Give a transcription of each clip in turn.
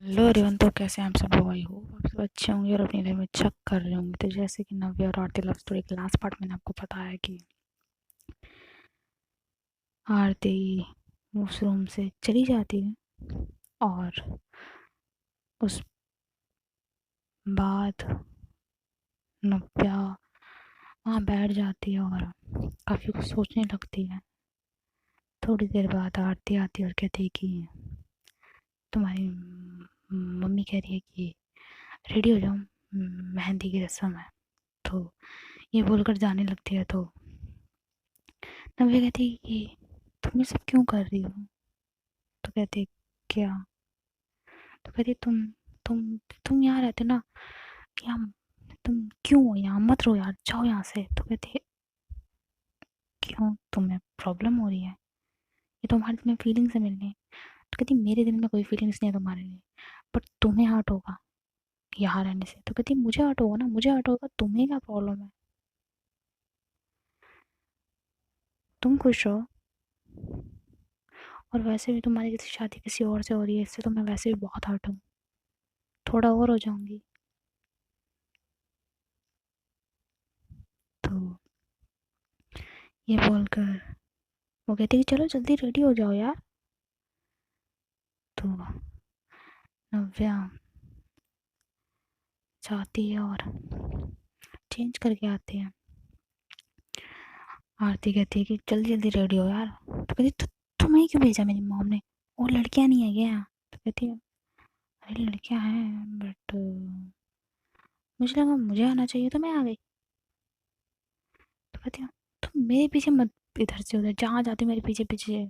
Hello everyone. तो कैसे हैं आप सब लोग? आई होप आप सब अच्छे होंगे और अपनी लाइफ में अच्छा कर रहे होंगे। तो जैसे कि नव्या और आरती लव स्टोरी के लास्ट पार्ट मैंने आपको बताया कि आरती उस रूम से चली जाती है और उस बाद नव्या वहाँ बैठ जाती है और काफ़ी कुछ सोचने लगती है। थोड़ी देर बाद आरती आती है और कहती है कि तुम्हारी मम्मी कह रही है कि रेडी हो जाओ, मेहंदी की रस्म है। तो ये बोलकर जाने लगती है। तो नव्या कहती है कि तुम ये सब क्यों कर रही हो? तो कहती है क्या? तो कहती है तुम यहाँ रहते ना, यहाँ तुम क्यों हो? यहाँ मत रहो यार, जाओ यहाँ से। तो कहती है क्यों, तुम्हें प्रॉब्लम हो रही है? ये तो हमारे दिल में फीलिंग्स है मिलने। तो कहती है मेरे दिल में कोई फीलिंग्स नहीं है तुम्हारे लिए, बट तुम्हें हर्ट होगा यहाँ रहने से। तो कहती है मुझे हर्ट होगा ना, मुझे हर्ट होगा, तुम्हें क्या प्रॉब्लम है? तुम खुश रहो। और वैसे भी तुम्हारी किसी शादी किसी और से हो रही है, इससे तो मैं वैसे भी बहुत हर्ट हूँ, थोड़ा और हो जाऊंगी। तो ये बोलकर वो कहती है कि चलो जल्दी रेडी हो जाओ यार। तो नव्या जाती है और चेंज करके आती है। आरती कहती है कि जल्दी जल्दी रेडी हो यार। तो कहती तुम्हें क्यों भेजा मेरी मॉम ने? और लड़कियां नहीं है क्या? तो कहती है अरे लड़कियां हैं बट मुझे लगा मुझे आना चाहिए तो मैं आ गई। तो कहती हूँ तुम मेरे पीछे मत, इधर से उधर जहाँ जाती हो मेरे पीछे पीछे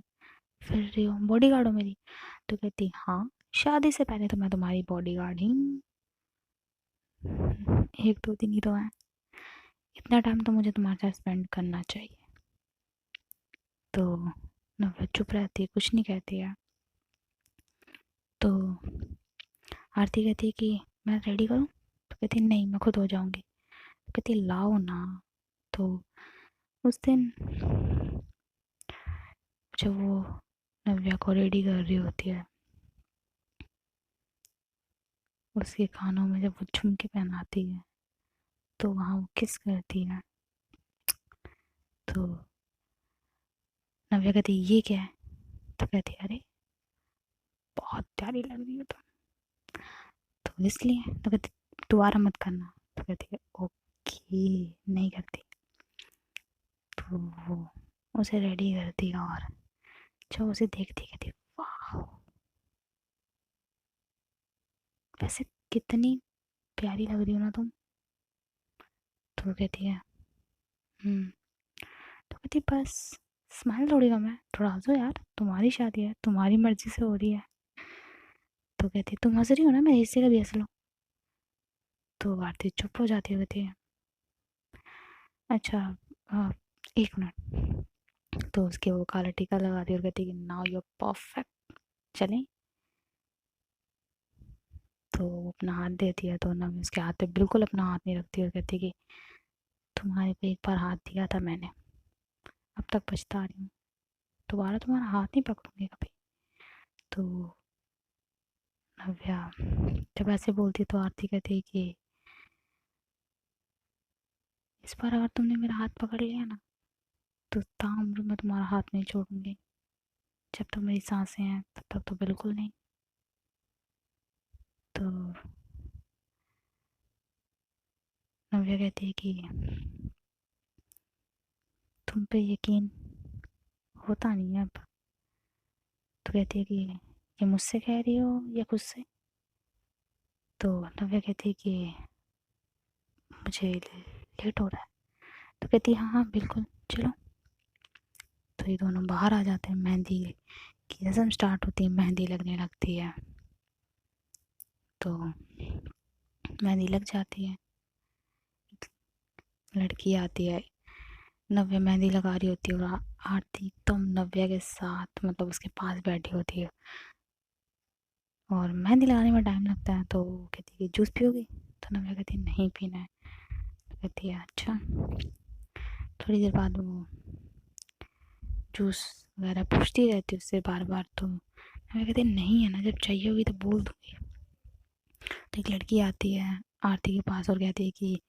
फिर रही हो, बॉडी गार्ड हो मेरी। तो कहती हाँ, शादी से पहले तो मैं तुम्हारी बॉडी गार्ड ही हूँ, एक दो दिन ही तो है, इतना टाइम तो मुझे तुम्हारे साथ स्पेंड करना चाहिए। तो नव्या चुप रहती है, कुछ नहीं कहती है। तो आरती कहती है कि मैं रेडी करूँ? तो कहती है नहीं, मैं खुद हो जाऊंगी। तो कहती है लाओ ना। तो उस दिन जब वो नव्या को रेडी कर रही होती है, उसके कानों में जब वो झुमके पहनाती है तो वहाँ वो किस करती है। तो नव्या कहती है ये क्या है? तो कहती है अरे बहुत प्यारी लग रही हो तुम, तो इसलिए। तो कहती दोबारा मत करना। तो कहती है ओके, नहीं करती। तो वो उसे रेडी करती है और जब उसे देखती कहती है वाह, वैसे कितनी प्यारी लग रही हो ना तुम। तो कहती है हम्म। तो कहती बस स्माइल थोड़ी कम है, थोड़ा हंसो यार, तुम्हारी शादी है, तुम्हारी मर्जी से हो रही है। तो कहती है तुम हंस रही हो ना, मेरे हिस्से का भी हंस लो। तो आरती चुप हो जाती है, कहती है अच्छा एक मिनट। तो उसके वो काला टीका लगाती है और कहती है कि नाउ यू परफेक्ट, चलें। तो वो अपना हाथ देती है तो ना उसके हाथ पे बिल्कुल अपना हाथ नहीं रखती और कहती है कि तुम्हारे पे एक बार हाथ दिया था मैंने, अब तक पछता रही हूँ, दोबारा तुम्हारा हाथ नहीं पकड़ूंगी कभी। तो नव्या जब ऐसे बोलती है तो आरती कहती है कि इस बार अगर तुमने मेरा हाथ पकड़ लिया ना तो ताउम्र मैं तुम्हारा हाथ नहीं छोड़ूंगी, जब तक मेरी सांसें हैं तब तक तो बिल्कुल नहीं। तो नव्या कहती है कि तुम पे यकीन होता नहीं है अब। तो कहती है कि ये मुझसे कह रही हो या खुद से? तो नव्या कहती है कि मुझे लेट हो रहा है। तो कहती है हाँ हाँ बिल्कुल चलो। तो ये दोनों बाहर आ जाते हैं, मेहंदी की रस्म स्टार्ट होती है, मेहंदी लगने लगती है। तो मेहंदी लग जाती है, लड़की आती है, नव्या मेहंदी लगा रही होती है और आरती एकदम नव्या के साथ मतलब उसके पास बैठी होती है। और मेहंदी लगाने में टाइम लगता है तो वो कहती है कि जूस पियोगी? तो नव्या कहती है नहीं पीना है। तो कहती है अच्छा। थोड़ी देर बाद वो जूस वगैरह पूछती रहती है उससे बार बार। तो नव्या कहती है नहीं है ना, जब चाहिए होगी तो बोल दूँगी। तो एक लड़की आती है आरती के पास और कहती है कि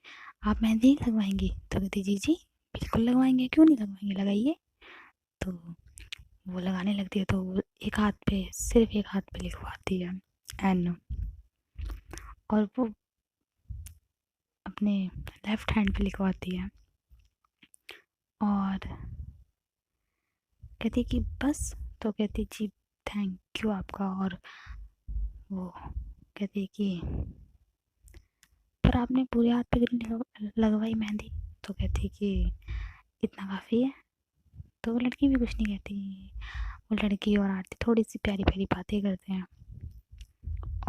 आप मेहंदी नहीं लगवाएंगी? तो कहती जी जी बिल्कुल लगवाएंगे, क्यों नहीं लगवाएंगे, लगाइए। तो वो लगाने लगती है, तो वो एक हाथ पे, सिर्फ एक हाथ पे लिखवाती है एन, और वो अपने लेफ्ट हैंड पे लिखवाती है और कहती है कि बस। तो कहती जी थैंक यू आपका। और वो कहती है कि पर आपने पूरे हाथ पे क्यों नहीं लगवाई मेहंदी? तो कहती है कि इतना काफ़ी है। तो वो लड़की भी कुछ नहीं कहती। वो लड़की और आरती थोड़ी सी प्यारी प्यारी बातें करते हैं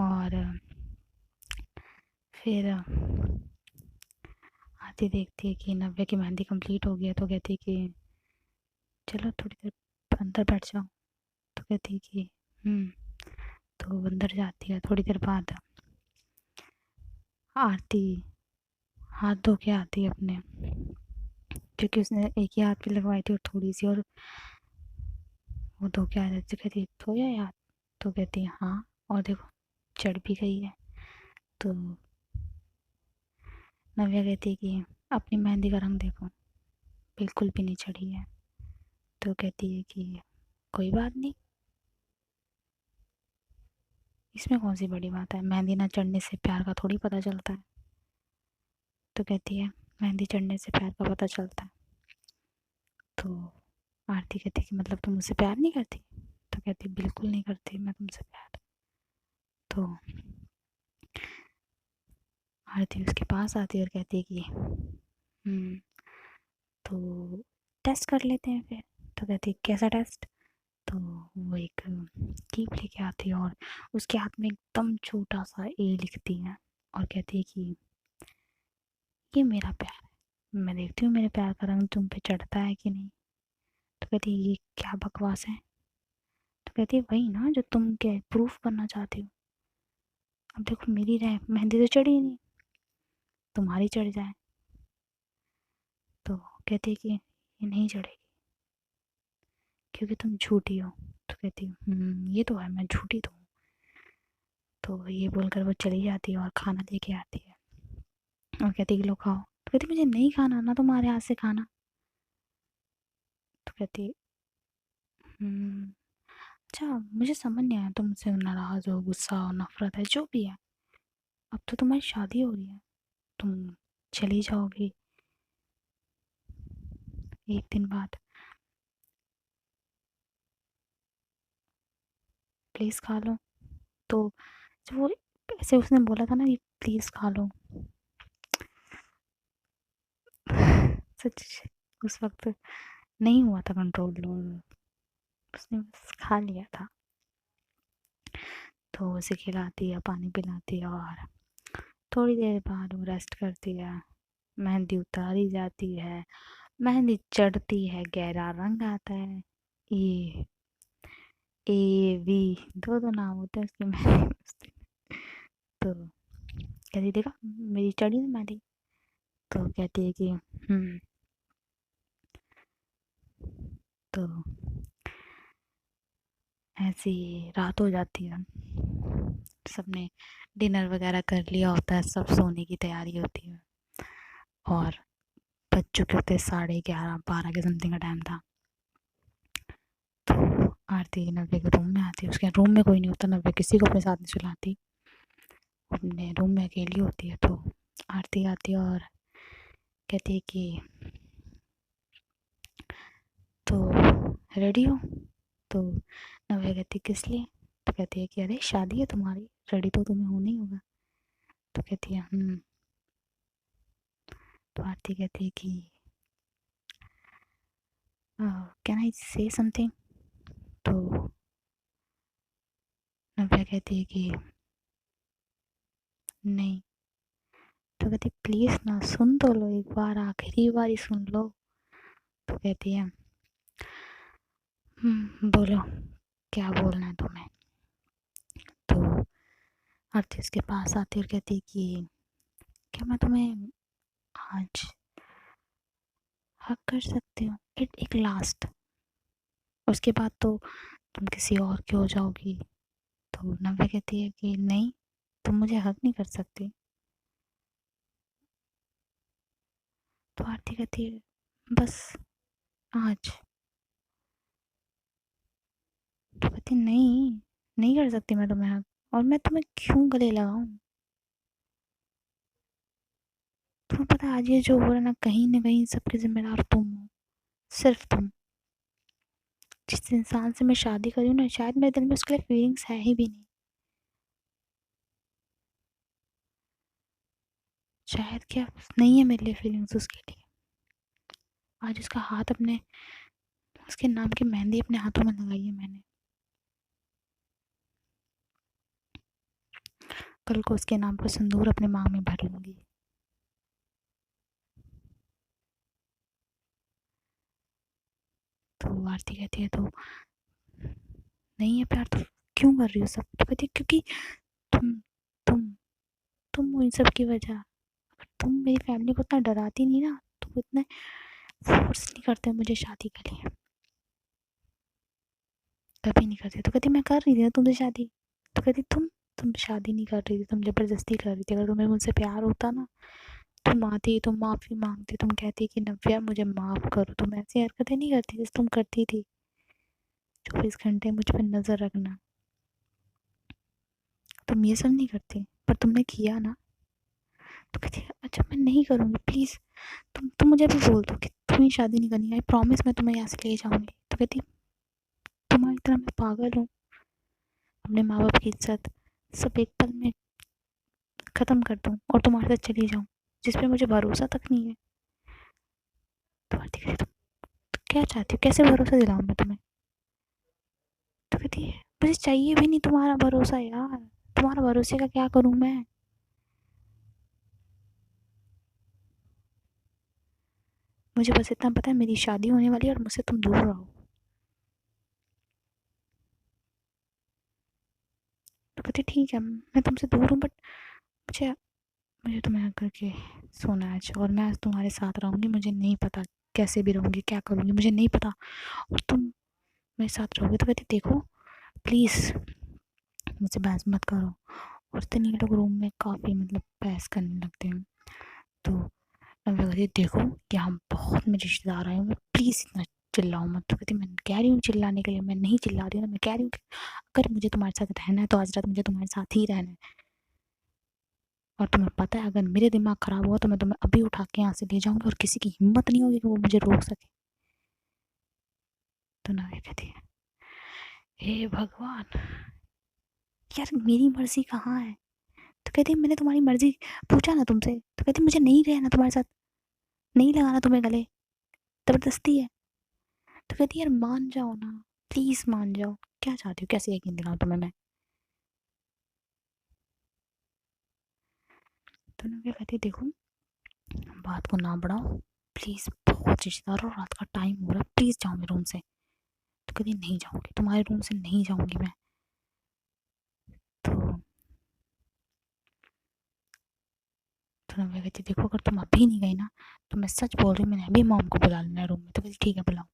और फिर आरती देखती है कि नव्या की मेहंदी कंप्लीट हो गई है, तो कहती है कि चलो थोड़ी देर अंदर बैठ जाओ। तो कहती है कि तो वो अंदर जाती है। थोड़ी देर बाद आरती हाथ धो के आती है अपने, क्योंकि उसने एक ही हाथ पे लगवाई थी और थोड़ी सी, और वो धो के आ जाती। कहती है धोया यार? तो कहती है हाँ, और देखो चढ़ भी गई है। तो नव्या कहती है कि अपनी मेहंदी का रंग देखो, बिल्कुल भी नहीं चढ़ी है। तो कहती है कि कोई बात नहीं, इसमें कौन सी बड़ी बात है, मेहंदी ना चढ़ने से प्यार का थोड़ी पता चलता है। तो कहती है मेहंदी चढ़ने से प्यार का पता चलता है। तो आरती कहती है कि मतलब तुम मुझसे प्यार नहीं करती? तो कहती है बिल्कुल नहीं करती मैं तुमसे प्यार। तो आरती उसके पास आती है और कहती है कि तो टेस्ट कर लेते हैं फिर। तो कहती है कैसा टेस्ट? तो वो एक कीप लेके आती है और उसके हाथ में एकदम छोटा सा ए लिखती है और कहती है कि ये मेरा प्यार है, मैं देखती हूँ मेरे प्यार का रंग तुम पे चढ़ता है कि नहीं। तो कहती है ये क्या बकवास है? तो कहती है वही ना जो तुम क्या प्रूफ करना चाहती हो। अब देखो मेरी रह मेहंदी तो चढ़ी नहीं, तुम्हारी चढ़ जाए। तो कहती है कि ये नहीं चढ़ेगी क्योंकि तुम झूठी हो। तो कहती है ये तो है, मैं झूठी तो हूँ। तो ये बोलकर वो चली जाती है और खाना लेके आती है और कहती है कि लो खाओ। तो कहती मुझे नहीं खाना ना तुम्हारे हाथ से खाना। तो कहती अच्छा मुझे समझ नहीं आया, तुमसे नाराज़ हो, गुस्सा हो, नफरत है, जो भी है, अब तो तुम्हारी शादी हो रही है, तुम चली जाओगी एक दिन बाद, प्लीज़ खा लो। तो जब वो ऐसे उसने बोला था ना कि प्लीज़ खा लो, सच उस वक्त नहीं हुआ था कंट्रोल, और उसने बस खा लिया था। तो उसे खिलाती है, पानी पिलाती है और थोड़ी देर बाद वो रेस्ट करती है। मेहंदी उतारी जाती है, मेहंदी चढ़ती है, गहरा रंग आता है। ए ए वी दो दो नाम होते हैं उसकी मेहंदी में उस दिन। तो कहती देखा मेरी चढ़ी ना मेहंदी। तो कहती है कि तो ऐसी रात हो जाती है, सबने डिनर वगैरह कर लिया होता है, सब सोने की तैयारी होती है और बज चुके होते 11:30 12 के समथिंग का टाइम था। तो आरती नव्या के रूम में आती है, उसके रूम में कोई नहीं होता, नव्या किसी को अपने साथ नहीं सुलाती, अपने रूम में अकेली होती है। तो आरती आती है और कहती है कि तो रेडी हो? तो नव्या कहती किस लिए? तो कहती है कि अरे शादी है तुम्हारी, रेडी तो तुम्हें होना ही होगा। तो कहती है तो आरती कहती है कि कैन आई से समथिंग? तो नव्या कहती है कि नहीं। तो कहती प्लीज़ ना सुन तो लो, एक बार आखिरी बार सुन लो। तो कहती है बोलो क्या बोलना है तुम्हें? तो आरती उसके पास आती है और कहती है कि क्या मैं तुम्हें आज हक कर सकती हूँ, एक लास्ट, उसके बाद तो तुम किसी और की हो जाओगी। तो नव्या कहती है कि नहीं, तुम मुझे हक नहीं कर सकती। तो आरती कहती है बस आज। तो कहती नहीं, नहीं कर सकती मैं तुम्हें हक, और मैं तुम्हें क्यों गले लगाऊं। तुम्हें पता है आज ये जो हो रहा है ना कहीं सबके जिम्मेदार तुम हो, सिर्फ तुम। जिस इंसान से मैं शादी करी हूँ ना, शायद मेरे दिल में उसके लिए फीलिंग्स है ही भी नहीं। शायद क्या नहीं है मेरे लिए फीलिंग्स उसके लिए। आज उसका हाथ अपने, उसके नाम की मेहंदी अपने हाथों में लगाई है मैंने। कल को उसके नाम पर सिंदूर अपने मांग में भर लूंगी। तो आरती कहती है तो नहीं है प्यार तो क्यों कर रही हो सब। तो कहती है क्योंकि तुम तुम तुम इन सब की वजह। अगर तुम मेरी फैमिली को इतना डराती नहीं ना, तो वो इतना फोर्स नहीं करते मुझे शादी के लिए, कभी नहीं करते। तो कहती मैं कर रही थी ना तुमसे शादी। तो कहती तुम शादी नहीं कर रही थी, तुम जबरदस्ती कर रही थी। अगर तुम्हें मुझसे प्यार होता ना, तुम आती, तुम माफ़ी मांगती, तुम कहती कि नव्या मुझे माफ़ करो। तुम ऐसी हरकतें नहीं करती जैसे तुम करती थी, 24 घंटे मुझ पर नज़र रखना। तुम ये सब नहीं करती, पर तुमने किया ना। तो कहती है अच्छा मैं नहीं करूँगी प्लीज़। तुम मुझे भी बोल दो कि तुम्हें शादी नहीं करनी, आई प्रॉमिस मैं तुम्हें यहाँ से ले जाऊँगी। तो कहती तुम्हारी तरह मैं पागल हूँ, अपने माँ बाप की इज्जत सब एक पल में ख़त्म कर दूँ और तुम्हारे साथ चली जाऊँ, जिस पे मुझे भरोसा तक नहीं है। तो आरती कहती तुम क्या चाहती हो, कैसे भरोसा दिलाऊँ मैं तुम्हें। तो कहती है मुझे चाहिए भी नहीं तुम्हारा भरोसा यार, तुम्हारा भरोसे का क्या करूँ मैं। मुझे बस इतना पता है मेरी शादी होने वाली है और मुझसे तुम दूर रहो। तो कहती ठीक है मैं तुमसे दूर हूँ, बट मुझे मुझे तुम्हें करके सोना है आज, और मैं आज तुम्हारे साथ रहूँगी। मुझे नहीं पता कैसे भी रहूँगी, क्या करूँगी मुझे नहीं पता, और तुम मेरे साथ रहोगे। तो कहती देखो प्लीज़ मुझसे बहस मत करो। और इतने लोग रूम में काफ़ी मतलब बहस करने लगते हैं। तो मैं कहती देखो यहाँ बहुत मेरे रिश्तेदार आए हुए, प्लीज़ इतना चिल्लाओ मत। तो कहती मैं कह रही हूँ चिल्लाने के लिए, मैं नहीं चिल्ला रही हूँ ना, मैं कह रही हूँ कि अगर मुझे तुम्हारे साथ रहना है तो आज रात मुझे तुम्हारे साथ ही रहना है। और तुम्हें पता है अगर मेरे दिमाग ख़राब हुआ तो मैं तुम्हें अभी उठा के यहाँ से ले जाऊँगी, और किसी की हिम्मत नहीं होगी कि वो मुझे रोक सके। तो ना कहती है हे भगवान, यार मेरी मर्जी कहाँ है। तो कहती मैंने तुम्हारी मर्जी पूछा ना तुमसे। तो कहती मुझे नहीं रहना तुम्हारे साथ, नहीं लगाना तुम्हें गले, ज़बरदस्ती है। तो कहती यार मान जाओ ना, प्लीज़ मान जाओ। क्या चाहती हो, कैसे यकीन दिलाऊं तुम्हें मैं। तो ना क्या कहती देखो बात को ना बढ़ाओ प्लीज़, बहुत रिश्तेदार और रात का टाइम हो रहा है, प्लीज़ जाओ मेरे रूम से। तो कहती नहीं जाऊँगी, तुम्हारे रूम से नहीं जाऊँगी मैं। तो मैं कहती देखो अगर तुम अभी नहीं गई ना, तो मैं सच बोल रही हूँ, मैंने अभी मॉम को बुला लेना है रूम में। तो कहती ठीक है बुलाओ,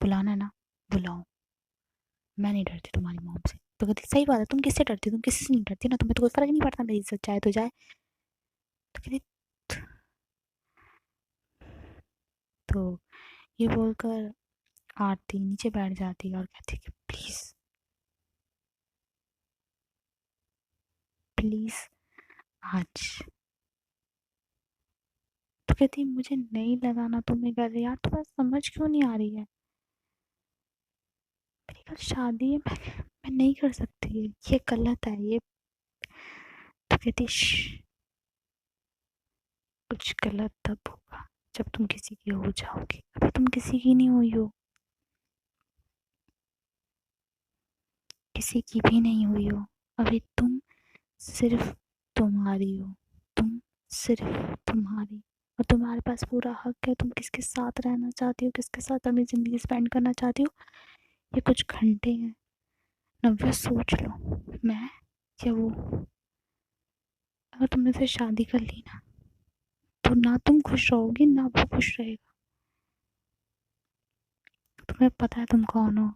बुलाना है ना बुलाओ, मैं नहीं डरती तुम्हारी मॉम से। तो कहती सही बात है, तुम किससे डरती, तुम किसी से नहीं डरती ना, तुम्हें तो कोई फर्क नहीं पड़ता, मेरी इज्जत जाए तो जाए। तो कहती तो ये बोलकर आरती नीचे बैठ जाती है और कहती कि प्लीज़ प्लीज़ आज। तो कहती मुझे नहीं लगाना तुम्हें गले, यार तुम्हें समझ क्यों नहीं आ रही है, मेरी कल शादी है, मैं नहीं कर सकती, ये गलत है ये। तो कहती कुछ गलत तब होगा जब तुम किसी की हो जाओगी, अभी तुम किसी की नहीं हुई हो, किसी की भी नहीं हुई हो। अभी तुम सिर्फ तुम्हारी हो, तुम सिर्फ तुम्हारी, और तुम्हारे पास पूरा हक है तुम किसके साथ रहना चाहती हो, किसके साथ अपनी ज़िंदगी स्पेंड करना चाहती हो। ये कुछ घंटे हैं नव्या, सोच लो मैं या वो। अगर तुमने से शादी कर ली ना, तो ना तुम खुश रहोगी ना वो खुश रहेगा। तुम्हें पता है तुम कौन हो।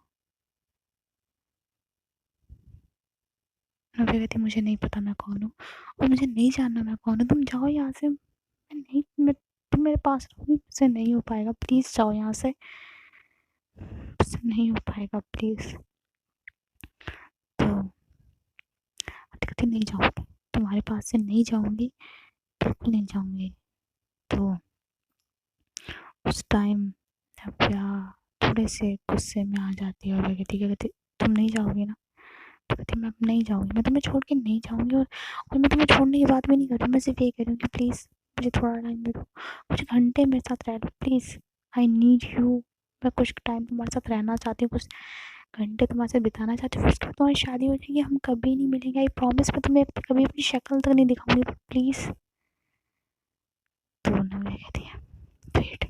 नव्या कहती मुझे नहीं पता मैं कौन हूँ और मुझे नहीं जानना मैं कौन हूँ, तुम जाओ यहाँ से। मैं नहीं, मैं तुम मेरे पास रहोगी, मुझसे नहीं हो पाएगा, प्लीज़ जाओ यहाँ से, मुझसे नहीं हो पाएगा प्लीज़। तो आती कहती नहीं जाऊँगी, तुम्हारे पास से नहीं जाऊँगी, बिल्कुल नहीं जाऊँगी। तो उस टाइम नव्या थोड़े से गुस्से में आ जाती है और वो कहती क्या कहती तुम नहीं जाओगी ना। तो कहती मैं अब नहीं जाऊँगी, मैं तुम्हें छोड़ के नहीं जाऊँगी, और मैं तुम्हें छोड़ने की बात भी नहीं कर रही हूँ, मैं सिर्फ ये कह रही हूँ कि प्लीज़ मुझे थोड़ा टाइम दे दो, कुछ घंटे मेरे साथ रह लो प्लीज़, आई नीड यू। मैं कुछ टाइम तुम्हारे साथ रहना चाहती हूँ, कुछ घंटे तुम्हारे साथ बिताना चाहती हूँ, उसके बाद तुम्हारी शादी हो जाएगी, हम कभी नहीं मिलेंगे, आई प्रॉमिस, मैं तुम्हें कभी अपनी शक्ल तक नहीं दिखाऊंगी, प्लीज़। तो नव्या कहती है वेट।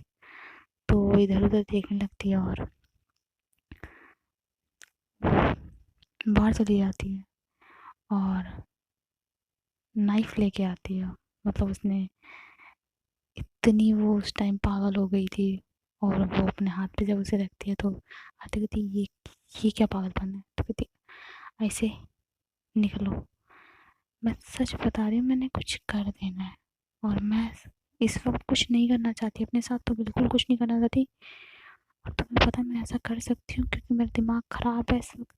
तो वो इधर उधर देखने लगती है और बाहर चली जाती है और नाइफ लेके आती है। मतलब उसने इतनी वो उस टाइम पागल हो गई थी, और वो अपने हाथ पे जब उसे रखती है तो आती कहती ये क्या पागलपन है। तो कहती ऐसे निकलो, मैं सच बता रही हूँ, मैंने कुछ कर देना है और मैं इस वक्त कुछ नहीं करना चाहती, अपने साथ तो बिल्कुल कुछ नहीं करना चाहती, और तुम्हें पता है मैं ऐसा कर सकती हूँ क्योंकि मेरा दिमाग ख़राब है इस वक्त,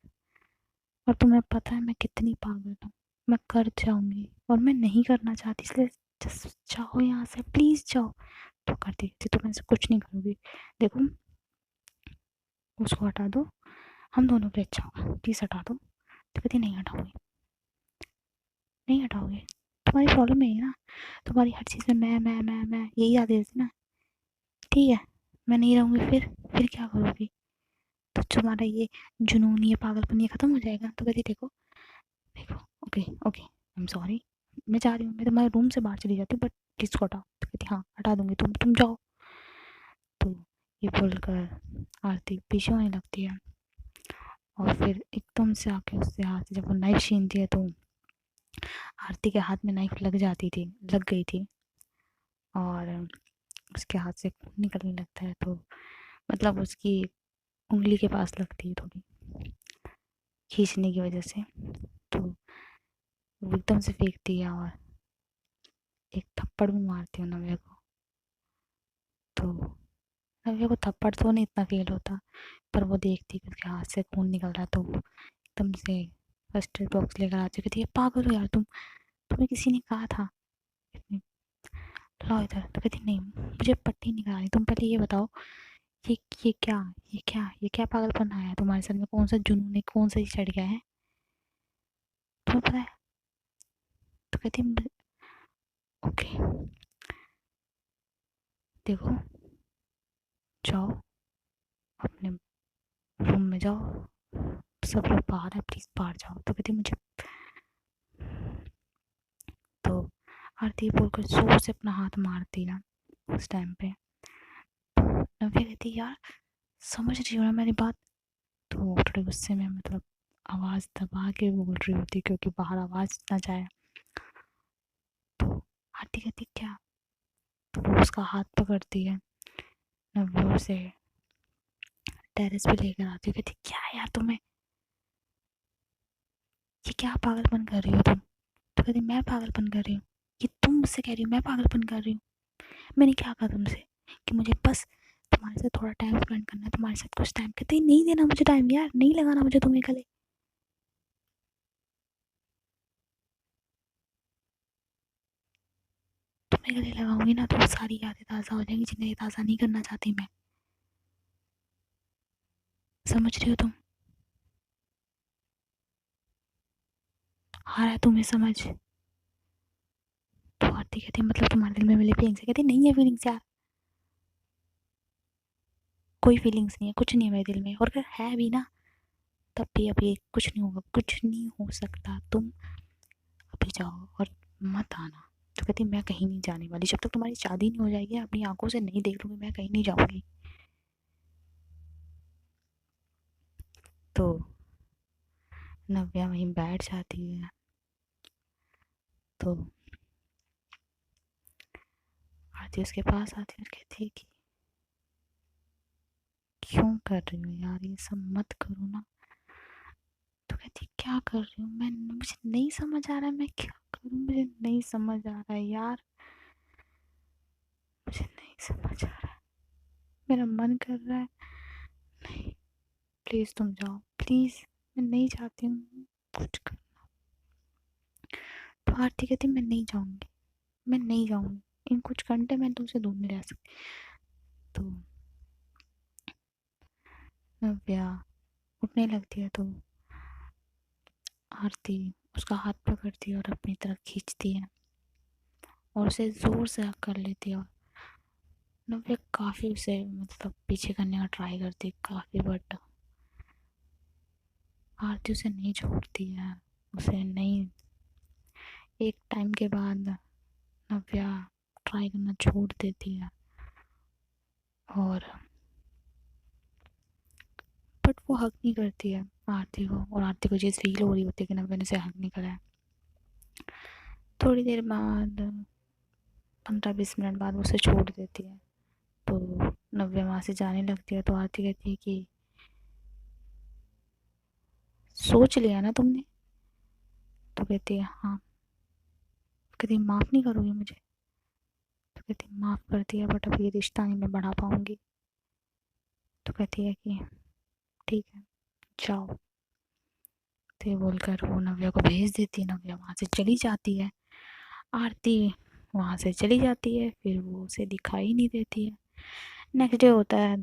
और तुम्हें पता है मैं कितनी पागल हूँ, मैं कर जाऊँगी और मैं नहीं करना चाहती, इसलिए जस्ट जाओ यहाँ से, प्लीज़ जाओ। तो करती थी तो मैं ऐसा कुछ नहीं करूँगी, देखो उसको हटा दो, हम दोनों के अच्छा होगा, प्लीज़ हटा दो। तो कहती नहीं हटाऊँगी, नहीं हटाओगे, तुम्हारी प्रॉब्लम यही है ना, तुम्हारी हर चीज़ में मैं यही आती रहती ना, ठीक है मैं नहीं रहूँगी, फिर क्या करोगी, तो तुम्हारा ये जुनून ये पागलपन ये ख़त्म हो जाएगा। तो कहती देखो देखो, okay okay I am sorry, मैं जा रही हूँ, मैं तुम्हारे रूम से बाहर चली जाती हूँ, बट प्लीज़ को हटाओ। तो कहती हाँ हटा दूँगी, तुम जाओ। तो ये बोलकर आरती पीछे होने लगती है और फिर एकदम से आके उससे हाथ से जब वो नाइफ छीनती है तो आरती के हाथ में नाइफ लग गई थी, और उसके हाथ से खून निकलने लगता है, तो मतलब उसकी उंगली के पास लगती है थोड़ी, खींचने की वजह से। तो वो एकदम से फेंकती है और एक थप्पड़ भी मारती है नव्या को। तो नव्या को थप्पड़ तो नहीं इतना फील होता, पर वो देखती कि उसके हाथ से खून निकल रहा है तो वो एकदम से फर्स्ट एड बॉक्स लेकर आती है, कहती है पागल हो यार तुम, तुम्हें किसी ने कहा था, इतनी लाओ इधर। तो कहती नहीं मुझे पट्टी नहीं करानी, तुम पहले ये बताओ ये ये क्या ये क्या पागलपन आया है तुम्हारे सर में, कौन सा जुनून है, कौन सा चढ़ गया है, तुम्हें पता है। तो कहती ओके देखो जाओ अपने रूम में जाओ, सब लोग बाहर है, प्लीज़ बाहर जाओ। तो कहती मुझे, तो आरती बोलकर जोर से अपना हाथ मारती है उस टाइम पे। नव्या कहती यार समझ रही हो ना मेरी बात। तो वो थोड़े गुस्से में मतलब आवाज़ दबा के बोल रही होती क्योंकि बाहर आवाज़ ना जाए। तो आरती कहती क्या, तो वो उसका हाथ पकड़ती है, नव्या उसे टेरेस पे लेकर आती है, कहती क्या यार तुम्हें, ये क्या पागलपन कर रही हो तुम। तो कहती मैं पागलपन कर रही हूँ, ये तुम मुझसे कह रही हो मैं पागलपन कर रही हूँ, मैंने क्या कहा तुमसे कि मुझे बस तुम्हारे साथ थोड़ा टाइम स्पेंड करना है, तुम्हारे साथ कुछ टाइम, कहते नहीं देना मुझे टाइम यार, नहीं लगाना मुझे तुम्हें गले, तुम्हें गले लगाऊंगी ना तो वो सारी यादें ताज़ा हो जाएंगी जिन्हें ताज़ा नहीं करना चाहती मैं, समझ रही हो तुम, आ रहा है तुम्हें समझ। तो आरती कहती मतलब तुम्हारे दिल में मेरी फीलिंग्स है, कहती नहीं है फीलिंग्स यार, कोई फीलिंग्स नहीं है, कुछ नहीं है मेरे दिल में, और अगर है भी ना तब भी अभी कुछ नहीं होगा, कुछ नहीं हो सकता, तुम अभी जाओ और मत आना। तो कहती मैं कहीं नहीं जाने वाली, जब तक तुम्हारी शादी नहीं हो जाएगी अपनी आंखों से नहीं देख लूँगी मैं कहीं नहीं जाऊँगी। तो नव्या वहीं बैठ जाती है। तो आरती उसके पास आती है और कहती है कि क्यों कर रही हो यार ये सब, मत करो ना, तो कहती क्या कर रही हूँ मैं, मुझे नहीं समझ आ रहा है मैं क्या करूँ, मुझे नहीं समझ आ रहा है यार, मुझे नहीं समझ आ रहा है, मेरा मन कर रहा है। नहीं, प्लीज़ तुम जाओ प्लीज़, मैं नहीं चाहती हूँ कुछ कर। तो आरती कहती मैं नहीं जाऊँगी, मैं नहीं जाऊँगी, इन कुछ घंटे मैं तुमसे दूर नहीं रह सकती। तो नव्या उठने लगती है तो आरती उसका हाथ पकड़ती है और अपनी तरफ खींचती है और उसे ज़ोर से हक कर लेती है। और नव्या काफ़ी उसे मतलब पीछे करने का ट्राई करती है काफ़ी, बट आरती उसे नहीं छोड़ती है, उसे नहीं। एक टाइम के बाद नव्या ट्राई करना छोड़ देती है और बट वो हक नहीं करती है आरती को, और आरती को चीज़ फील हो रही होती है कि नव्या ने उसे हक नहीं करा है। थोड़ी देर बाद 15-20 मिनट बाद वो उसे छोड़ देती है। तो नव्या वहाँ से जाने लगती है तो आरती कहती है कि सोच लिया ना तुमने। तो कहती है हाँ। कहती है माफ़ नहीं करोगी मुझे। तो कहती है माफ़ कर दिया बट अब ये रिश्ता नहीं मैं बढ़ा पाऊँगी। तो कहती है कि ठीक है जाओ। तो ये बोलकर वो नव्या को भेज देती है, नव्या वहाँ से चली जाती है। आरती वहाँ से चली जाती है, फिर वो उसे दिखाई नहीं देती है। नेक्स्ट डे होता है,